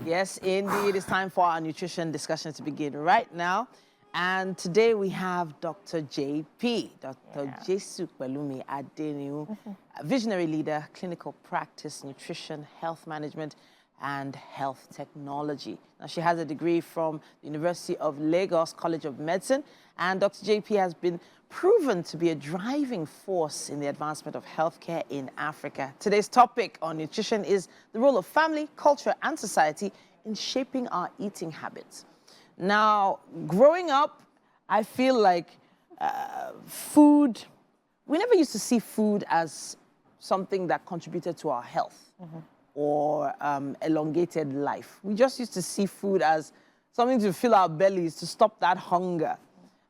Yes, indeed. It's time for our nutrition discussion to begin right now. And today we have Dr. JP, Dr. Jesupelumi Adenihun, a visionary leader, clinical practice, nutrition, health management, and health technology. Now, she has a degree from the University of Lagos College of Medicine, and Dr. JP has been proven to be a driving force in the advancement of healthcare in Africa. Today's topic on nutrition is the role of family, culture, and society in shaping our eating habits. Now, growing up, I feel like food, we never used to see food as something that contributed to our health or elongated life. We just used to see food as something to fill our bellies, to stop that hunger.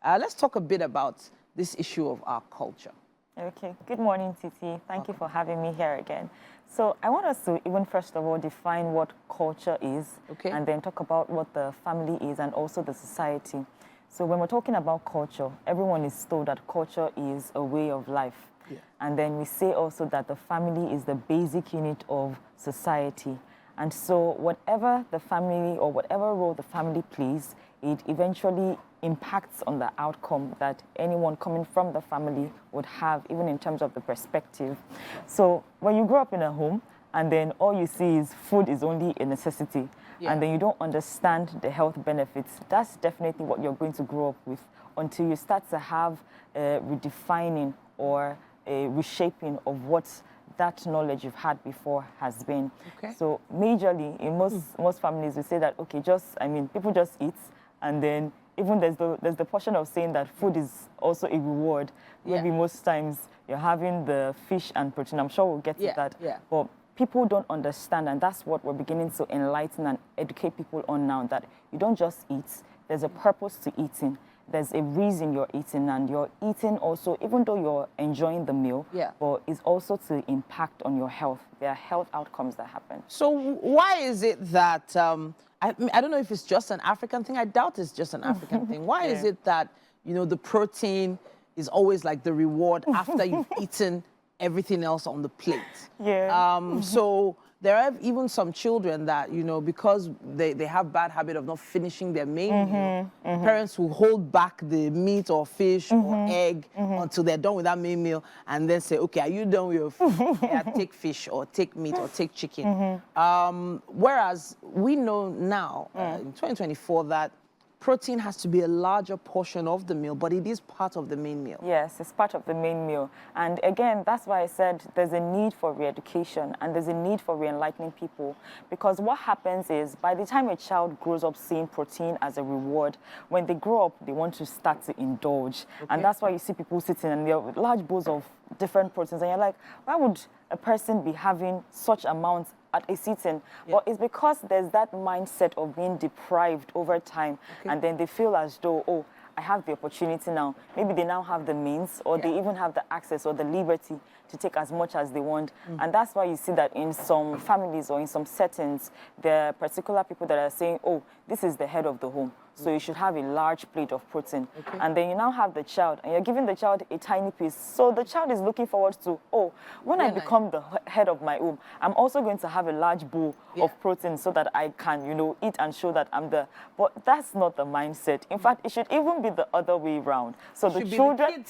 Let's talk a bit about this issue of our culture. Okay. Good morning, Titi. Thank you for having me here again. So I want us to even first of all define what culture is, and then talk about what the family is and also the society. So when we're talking about culture, everyone is told that culture is a way of life. Yeah. And then we say also that the family is the basic unit of society. And so whatever the family or whatever role the family plays, it eventually impacts on the outcome that anyone coming from the family would have, even in terms of the perspective. So when you grow up in a home and then all you see is food is only a necessity, and then you don't understand the health benefits, that's definitely what you're going to grow up with until you start to have a redefining or a reshaping of what that knowledge you've had before has been. So majorly in most families we say that, okay, people just eat, and then even there's the portion of saying that food is also a reward. Maybe most times you're having the fish and protein. I'm sure we'll get to that. But people don't understand, and that's what we're beginning to enlighten and educate people on now, that you don't just eat. There's a purpose to eating. There's a reason you're eating, and you're eating also, even though you're enjoying the meal, but it's also to impact on your health. There are health outcomes that happen. So why is it that, I don't know if it's just an African thing. I doubt it's just an African thing. Why is it that, you know, the protein is always like the reward after you've eaten everything else on the plate? So there are even some children that, you know, because they have bad habit of not finishing their main meal, parents will hold back the meat or fish or egg until they're done with that main meal, and then say, okay, are you done with your food? Take fish or take meat or take chicken. Whereas we know now, in 2024, that protein has to be a larger portion of the meal, but it is part of the main meal. Yes, it's part of the main meal. And again, that's why I said there's a need for re-education and there's a need for re-enlightening people. Because what happens is, by the time a child grows up seeing protein as a reward, when they grow up, they want to start to indulge. And that's why you see people sitting and they're with large bowls of different proteins. And you're like, why would a person be having such amounts at a sitting? Well, it's because there's that mindset of being deprived over time, and then they feel as though, oh, I have the opportunity now. Maybe they now have the means, or they even have the access or the liberty to take as much as they want. And that's why you see that in some families or in some settings, there are particular people that are saying, oh, this is the head of the home, so you should have a large plate of protein. And then you now have the child, and you're giving the child a tiny piece. So the child is looking forward to, oh, when I become the head of my home, I'm also going to have a large bowl of protein so that I can, you know, eat and show that I'm the... But that's not the mindset. In fact, it should even be the other way around. So the children...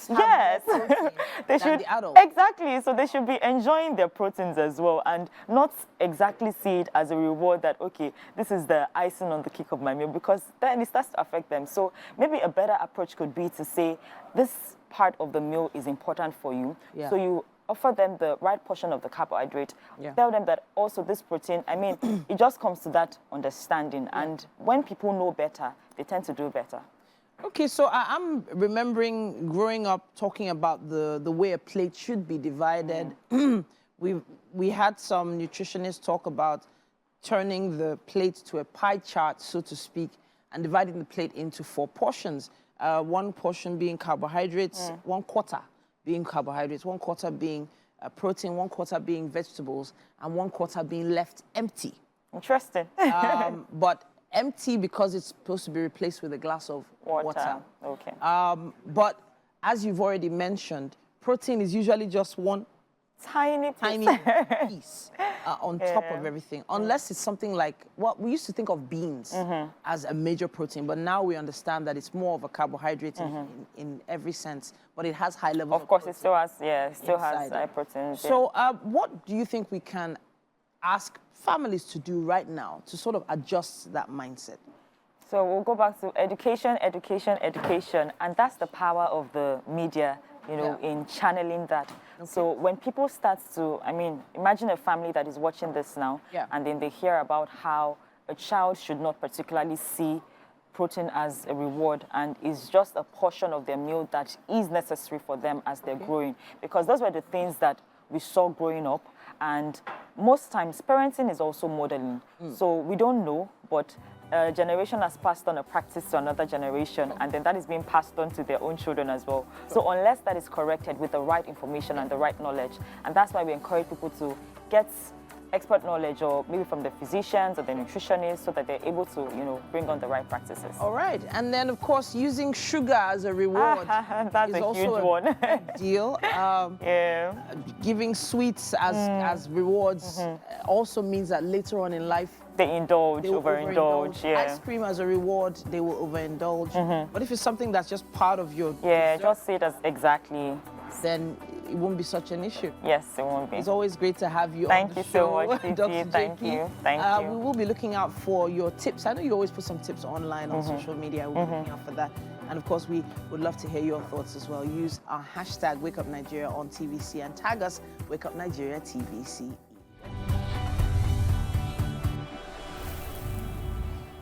They should... The adults. Exactly. So they should be enjoying their proteins as well, and not exactly see it as a reward that, okay, this is the icing on the cake of my meal, because then it starts to affect them. So maybe a better approach could be to say, this part of the meal is important for you. So you offer them the right portion of the carbohydrate. Tell them that also this protein, I mean, it just comes to that understanding. And when people know better, they tend to do better. Okay, so I'm remembering growing up talking about the way a plate should be divided. We had some nutritionists talk about turning the plate to a pie chart, so to speak, and dividing the plate into 4 portions. One portion being carbohydrates, 1/4 being carbohydrates, 1/4 being protein, 1/4 being vegetables, and 1/4 being left empty. Interesting. But empty because it's supposed to be replaced with a glass of water. Okay. But as you've already mentioned, protein is usually just 1 tiny piece on top of everything, unless it's something like, well, we used to think of beans as a major protein, but now we understand that it's more of a carbohydrate in every sense, but it has high levels of course, it still has, high protein. So what do you think we can ask families to do right now to sort of adjust that mindset? So we'll go back to education, education, education, and that's the power of the media, you know, in channeling that. Okay. So when people start to, I mean, imagine a family that is watching this now, and then they hear about how a child should not particularly see protein as a reward and is just a portion of their meal that is necessary for them as they're growing. Because those were the things that we saw growing up, and most times parenting is also modeling. So we don't know, but a generation has passed on a practice to another generation, and then that is being passed on to their own children as well. So unless that is corrected with the right information and the right knowledge, and that's why we encourage people to get expert knowledge, or maybe from the physicians or the nutritionists, so that they're able to, you know, bring on the right practices. All right, and then of course using sugar as a reward that's is a also huge one. a big deal. Giving sweets as rewards also means that later on in life they overindulge. Ice cream as a reward, they will overindulge. But if it's something that's just part of your dessert, just see it as then it won't be such an issue. Yes, it won't be. It's always great to have you on the show. Thank you so much, Dr. Thank JP. you. Thank you. We will be looking out for your tips. I know you always put some tips online on social media. We'll be looking out for that. And of course, we would love to hear your thoughts as well. Use our hashtag WakeUpNigeria on TVC and tag us WakeUpNigeria TVC.